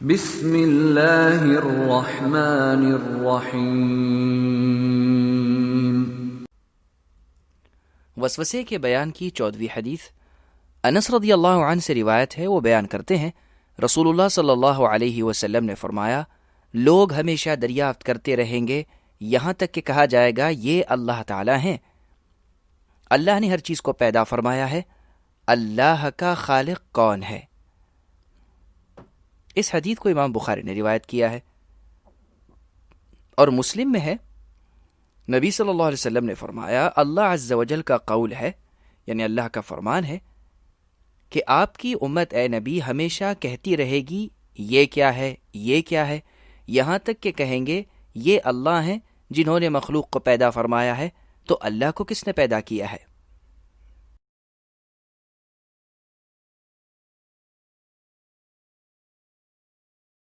بسم اللہ الرحمن الرحیم۔ وسوسے کے بیان کی 14ویں حدیث انس رضی اللہ عنہ سے روایت ہے۔ وہ بیان کرتے ہیں رسول اللہ صلی اللہ علیہ وسلم نے فرمایا، لوگ ہمیشہ دریافت کرتے رہیں گے یہاں تک کہ کہا جائے گا یہ اللہ تعالیٰ ہیں۔ اللہ نے ہر چیز کو پیدا فرمایا ہے، اللہ کا خالق کون ہے؟ اس حدیث کو امام بخاری نے روایت کیا ہے، اور مسلم میں ہے نبی صلی اللہ علیہ وسلم نے فرمایا، اللہ عز و جل کا قول ہے، یعنی اللہ کا فرمان ہے کہ آپ کی امت اے نبی ہمیشہ کہتی رہے گی یہ کیا ہے، یہ کیا ہے، یہاں تک کہ کہیں گے یہ اللہ ہیں جنہوں نے مخلوق کو پیدا فرمایا ہے، تو اللہ کو کس نے پیدا کیا ہے؟